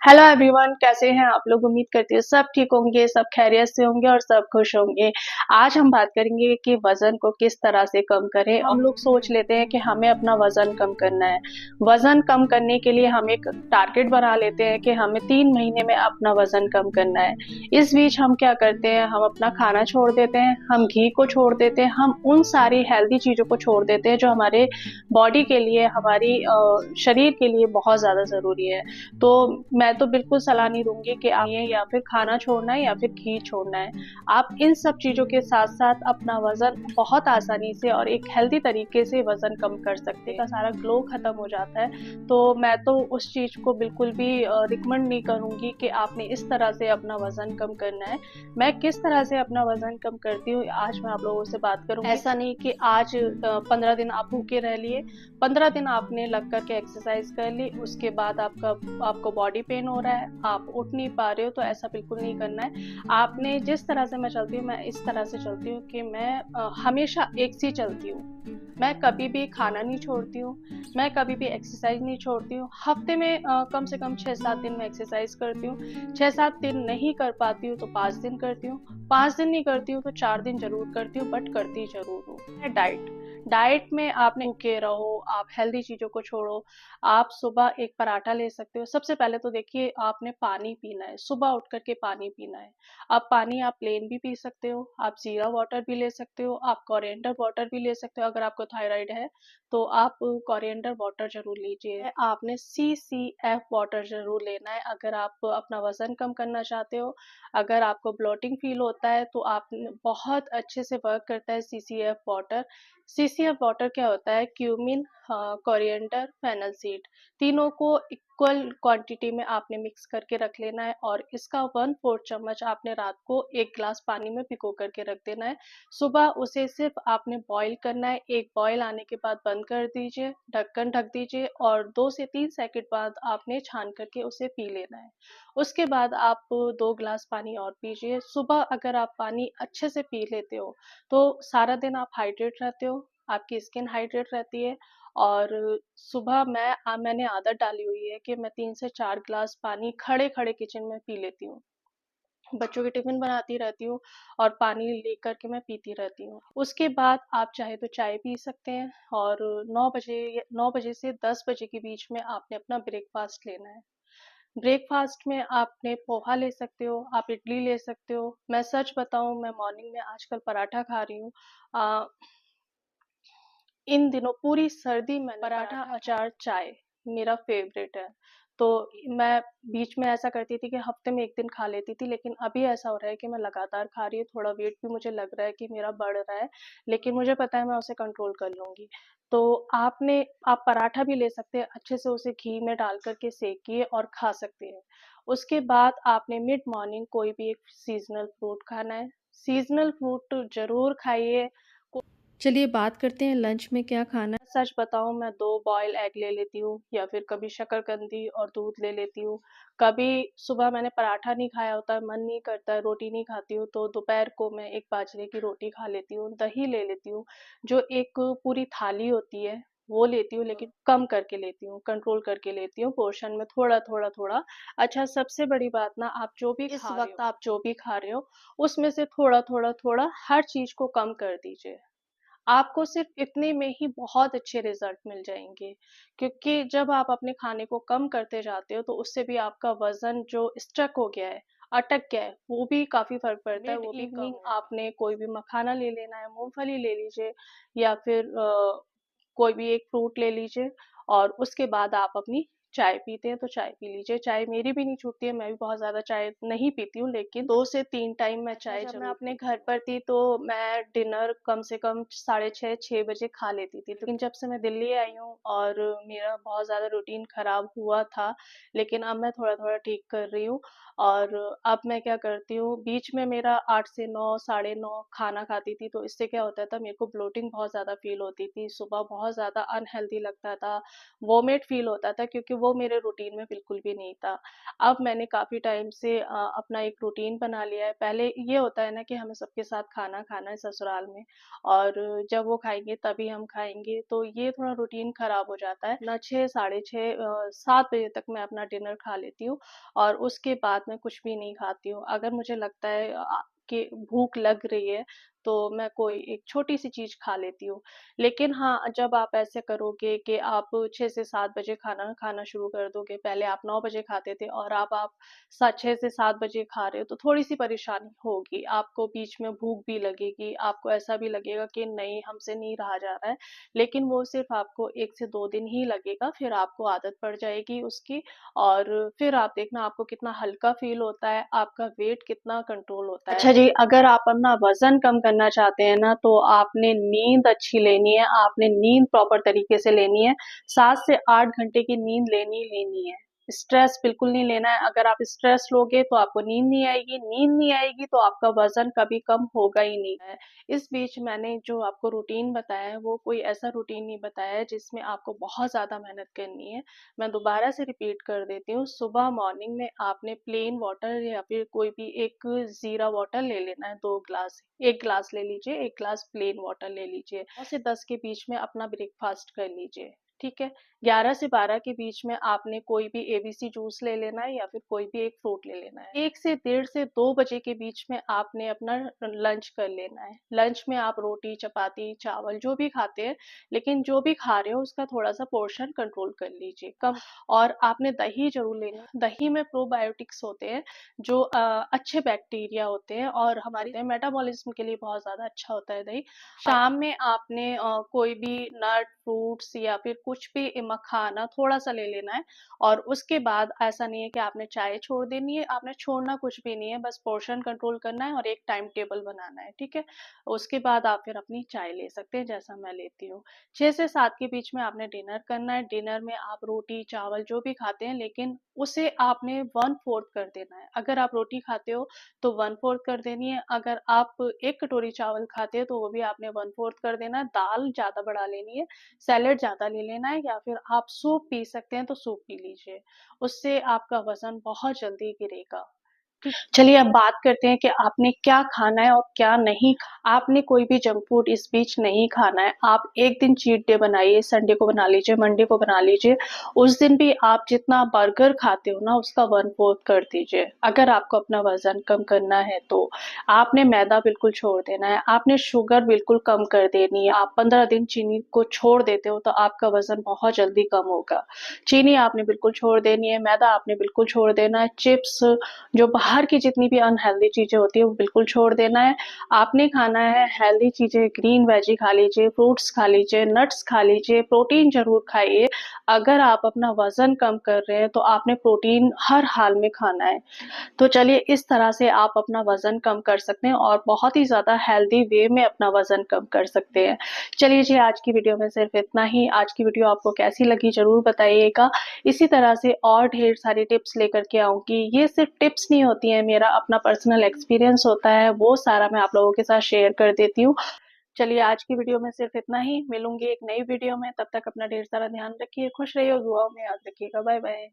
Hello everyone, कैसे हैं आप लोग। उम्मीद करती हूँ सब ठीक होंगे, सब खैरियत से होंगे और सब खुश होंगे। आज हम बात करेंगे कि वजन को किस तरह से कम करें। हम लोग सोच लेते हैं कि हमें अपना वजन कम करना है। वजन कम करने के लिए हम एक टारगेट बना लेते हैं कि हमें 3 महीने में अपना वजन कम करना है। इस बीच हम क्या करते हैं, हम अपना खाना छोड़ देते हैं, हम घी को छोड़ देते हैं, हम उन सारी हेल्दी चीजों को छोड़ देते हैं जो हमारे बॉडी के लिए, हमारी शरीर के लिए बहुत ज्यादा जरूरी है। तो मैं तो बिल्कुल सलाह नहीं दूंगी कि आप ये या फिर खाना छोड़ना है या फिर घी छोड़ना है। आप इन सब चीजों के साथ साथ अपना वजन बहुत आसानी से और एक हेल्दी तरीके से वजन कम कर सकते हैं। का सारा ग्लो खत्म हो जाता है। तो मैं तो उस चीज को बिल्कुल भी रिकमेंड नहीं करूंगी कि आपने इस तरह से अपना वजन कम करना है। मैं किस तरह से अपना वजन कम करती हूँ आज मैं आप लोगों से बात करूंगी। ऐसा नहीं कि आज 15 दिन आप भूखे रह लिए, 15 दिन आपने लग करके एक्सरसाइज कर ली, उसके बाद आपको बॉडी पेन हो रहा है, आप उठ नहीं पा रहे हो, तो ऐसा बिल्कुल नहीं करना है। आपने जिस तरह से मैं चलती हूँ, मैं इस तरह से चलती हूँ कि मैं हमेशा एक सी चलती हूँ। मैं कभी भी खाना नहीं छोड़ती हूँ, मैं कभी भी एक्सरसाइज नहीं छोड़ती हूँ। हफ्ते में कम से कम 6-7 दिन मैं एक्सरसाइज करती हूँ। 6-7 दिन नहीं कर पाती हूँ तो 5 दिन करती हूँ। 5 दिन नहीं करती हूँ तो 4 दिन जरूर करती हूँ, बट करती जरूर हूँ। डाइट डाइट में आपने भूखे रहो, आप हेल्दी चीजों को छोड़ो। आप सुबह एक पराठा ले सकते हो। सबसे पहले तो देखिए, आपने पानी पीना है, सुबह उठ करके पानी पीना है। अब पानी आप प्लेन भी पी सकते हो, आप जीरा वाटर भी ले सकते हो, आप कोरिएंडर वाटर भी ले सकते हो। अगर आपको थायराइड है तो आप कोरिएंडर वाटर जरूर लीजिए। आपने CCF वाटर जरूर लेना है अगर आप अपना वजन कम करना चाहते हो। अगर आपको ब्लोटिंग फील होता है तो आप बहुत अच्छे से वर्क करता है CCF वाटर। CCF वाटर क्या होता है, क्यूमिन, कोरिएंडर, फेनल सीड, तीनों को इक्वल क्वांटिटी में आपने मिक्स करके रख लेना है और इसका 1/4 चम्मच आपने रात को एक ग्लास पानी में भिगो करके रख देना है। सुबह उसे सिर्फ आपने बॉईल करना है। एक बॉईल आने के बाद बंद कर दीजिए, ढक्कन ढक दीजिए और 2 से 3 सेकंड बाद आपने छान करके उसे पी लेना है। उसके बाद आप 2 ग्लास पानी और पीजिए। सुबह अगर आप पानी अच्छे से पी लेते हो तो सारा दिन आप हाइड्रेट रहते हो, आपकी स्किन हाइड्रेट रहती है। और सुबह मैंने आदत डाली हुई है कि मैं 3 से 4 ग्लास पानी खड़े खड़े किचन में पी लेती हूँ। बच्चों के टिफिन बनाती रहती हूँ और पानी लेकर के मैं पीती रहती हूँ। उसके बाद आप चाहे तो चाय पी सकते हैं और 9 बजे से 10 बजे के बीच में आपने अपना ब्रेकफास्ट लेना है। ब्रेकफास्ट में आपने पोहा ले सकते हो, आप इडली ले सकते हो। मैं सच बताऊं, मैं मॉर्निंग में आजकल पराठा खा रही हूँ। इन दिनों पूरी सर्दी में पराठा अचार चाय मेरा फेवरेट है। तो मैं बीच में ऐसा करती थी कि हफ्ते में 1 दिन खा लेती थी, लेकिन अभी ऐसा हो रहा है कि मैं लगातार खा रही हूँ। थोड़ा वेट भी मुझे लग रहा है कि मेरा बढ़ रहा है, लेकिन मुझे पता है मैं उसे कंट्रोल कर लूंगी। तो आप पराठा भी ले सकते हैं, अच्छे से उसे घी में डाल करके सेकिए और खा सकते हैं। उसके बाद आपने मिड मॉर्निंग कोई भी एक सीजनल फ्रूट खाना है। सीजनल फ्रूट जरूर खाइए। चलिए बात करते हैं लंच में क्या खाना है। सच बताऊं, मैं 2 बॉयल एग ले लेती हूँ या फिर कभी शकरकंदी और दूध ले लेती हूँ। कभी सुबह मैंने पराठा नहीं खाया होता है, मन नहीं करता है, रोटी नहीं खाती हूँ, तो दोपहर को मैं एक बाजरे की रोटी खा लेती हूँ, दही ले लेती हूँ। जो एक पूरी थाली होती है वो लेती हूँ, लेकिन कम करके लेती हूँ, कंट्रोल करके लेती हूँ, पोर्शन में थोड़ा थोड़ा थोड़ा। अच्छा, सबसे बड़ी बात ना, आप जो भी इस वक्त आप जो भी खा रहे हो उसमें से थोड़ा थोड़ा थोड़ा हर चीज को कम कर दीजिए। आपको सिर्फ इतने में ही बहुत अच्छे रिजल्ट मिल जाएंगे। क्योंकि जब आप अपने खाने को कम करते जाते हो तो उससे भी आपका वजन जो स्टक हो गया है, अटक गया है, वो भी काफी फर्क पड़ता है, वो भी इवनिंग आपने कोई भी मखाना ले लेना है, मूंगफली ले लीजिए या फिर कोई भी एक फ्रूट ले लीजिए। और उसके बाद आप अपनी चाय पीते हैं तो चाय पी लीजिए। चाय मेरी भी नहीं छूटती है, मैं भी बहुत ज्यादा चाय नहीं पीती हूँ, लेकिन 2 से 3 टाइम मैं चाय जब मैं अपने घर पर थी तो मैं डिनर कम से कम 6:30-6 बजे खा लेती थी। लेकिन जब से मैं दिल्ली आई हूँ और मेरा बहुत ज्यादा रूटीन खराब हुआ था, लेकिन अब मैं थोड़ा थोड़ा ठीक कर रही हूँ। और अब मैं क्या करती हूँ, बीच में मेरा 8 से 9, 9:30 खाना खाती थी, तो इससे क्या होता था, मेरे को ब्लोटिंग बहुत ज्यादा फील होती थी, सुबह बहुत ज्यादा अनहेल्दी लगता था, वोमिट फील होता था, क्योंकि वो मेरे रूटीन में बिल्कुल भी नहीं था। अब मैंने काफ़ी टाइम से अपना एक रूटीन बना लिया है। पहले ये होता है ना कि हमें सबके साथ खाना खाना है ससुराल में, और जब वो खाएँगे तभी हम खाएँगे, तो ये थोड़ा रूटीन ख़राब हो जाता है। ना 6 साढ़े 6 7 बजे तक मैं अपना डिनर खा लेती हूँ, और उसके बाद मैं कुछ भी नहीं खाती हूँ। अगर मुझे लगता है कि भूख लग रही है, तो मैं कोई एक छोटी-सी चीज़ खा लेती हूँ। लेकिन हाँ, जब आप ऐसे करोगे कि आप 6 से 7 बजे खाना खाना शुरू कर दोगे, पहले आप 9 बजे खाते थे और अब आप 6 से 7 बजे खा रहे हो, तो थोड़ी-सी परेशानी होगी। आपको बीच में भूख भी लगेगी, आपको ऐसा भी लगेगा कि नहीं, हमसे नहीं रहा जा रहा है। लेकिन वो सिर्फ़ आपको 1 से 2 दिन ही लगेगा, फिर आपको आदत पड़ जाएगी उसकी, और फिर आप देखना आपको कितना हल्का फ़ील होता है, आपका वेट कितना कंट्रोल होता है। अच्छा जी, अगर आप अपना वज़न कम करना चाहते हैं ना, तो आपने नींद अच्छी लेनी है, आपने नींद प्रॉपर तरीके से लेनी है। 7 से 8 घंटे की नींद लेनी ही लेनी है। स्ट्रेस बिल्कुल नहीं लेना है। अगर आप स्ट्रेस लोगे तो आपको नींद नहीं आएगी तो आपका वज़न कभी कम होगा ही नहीं है। इस बीच मैंने जो आपको रूटीन बताया है, वो कोई ऐसा रूटीन नहीं बताया है जिसमें आपको बहुत ज़्यादा मेहनत करनी है। मैं दोबारा से रिपीट कर देती हूँ, सुबह मॉर्निंग में आपने प्लेन वाटर या फिर कोई भी एक ज़ीरा वाटर ले लेना है, 2 ग्लास, 1 ग्लास ले लीजिए, 1 ग्लास प्लेन वाटर ले लीजिए। 9 से 10 के बीच में अपना ब्रेकफ़ास्ट कर लीजिए, ठीक है? 11 से 12 के बीच में आपने कोई भी एबीसी जूस ले लेना है या फिर कोई भी एक फ्रूट ले लेना है। 1 से डेढ़ से 2 बजे के बीच में आपने अपना लंच कर लेना है। लंच में आप रोटी, चपाती, चावल जो भी खाते हैं, लेकिन जो भी खा रहे हो उसका थोड़ा-सा पोर्शन कंट्रोल कर लीजिए, कम। और आपने दही ज़रूर लेना है। दही में प्रोबायोटिक्स होते हैं, जो अच्छे बैक्टीरिया होते हैं और हमारे मेटाबॉलिज्म के लिए बहुत ज़्यादा अच्छा होता है दही। शाम में आपने कोई भी नट, फ्रूट्स या फिर कुछ भी मखाना थोड़ा-सा ले लेना है, और उसके बाद ऐसा नहीं है कि आपने चाय छोड़ देनी है, आपने छोड़ना कुछ भी नहीं है, बस पोर्शन कंट्रोल करना है और एक टाइम टेबल बनाना है, ठीक है? उसके बाद आप फिर अपनी चाय ले सकते हैं, जैसा मैं लेती हूँ। 6 से 7 के बीच में आपने डिनर करना है, डिनर में आप रोटी, चावल जो भी खाते हैं, लेकिन उसे आपने 1/4 कर देना है। अगर आप रोटी खाते हो तो 1/4 कर देनी है, अगर आप 1 कटोरी चावल खाते हो तो वो भी आपने 1/4 कर देना है, दाल ज़्यादा बढ़ा लेनी है, सैलेड ज़्यादा ले लेना है, या फिर आप सूप पी सकते हैं तो सूप पी लीजिए। उससे आपका वज़न बहुत जल्दी गिरेगा। ठीक, चलिए अब बात करते हैं कि आपने क्या खाना है और क्या नहीं आपने कोई भी जंक फूड इस बीच नहीं खाना है। आप एक दिन चीट डे बनाइए, संडे को बना लीजिए, मंडे को बना लीजिए। उस दिन भी आप जितना बर्गर खाते हो ना, उसका 1/4 कर दीजिए। अगर आपको अपना वज़न कम करना है तो आपने मैदा बिल्कुल छोड़ देना है, आपने शुगर बिल्कुल कम कर देनी है। आप 15 दिन चीनी को छोड़ देते हो तो आपका वज़न बहुत जल्दी कम होगा। चीनी आपने बिल्कुल छोड़ देनी है, मैदा आपने बिल्कुल छोड़ देना है, चिप्स, जो बाहर की जितनी भी अनहेल्दी चीज़ें होती हैं वो बिल्कुल छोड़ देना है। आपने खाना है हेल्दी चीज़ें, ग्रीन वेजी खा लीजिए, फ्रूट्स खा लीजिए, नट्स खा लीजिए, प्रोटीन ज़रूर खाइए। अगर आप अपना वज़न कम कर रहे हैं तो आपने प्रोटीन हर हाल में खाना है। तो चलिए इस तरह से आप अपना वज़न कम कर सकते हैं और बहुत ही ज़्यादा हेल्दी वे में अपना वज़न कम कर सकते हैं। चलिए जी, आज की वीडियो में सिर्फ़ इतना ही। आज की वीडियो आपको कैसी लगी ज़रूर बताइएगा। इसी तरह से और ढेर सारी टिप्स लेकर के आऊँगी। ये सिर्फ़ टिप्स नहीं होती हैं, मेरा अपना पर्सनल एक्सपीरियंस होता है, वो सारा मैं आप लोगों के साथ शेयर कर देती हूँ। चलिए आज की वीडियो में सिर्फ़ इतना ही। मिलूँगी एक नई वीडियो में, तब तक अपना ढेर सारा ध्यान रखिए, खुश रहिए और दुआओं में याद रखिएगा। Bye bye.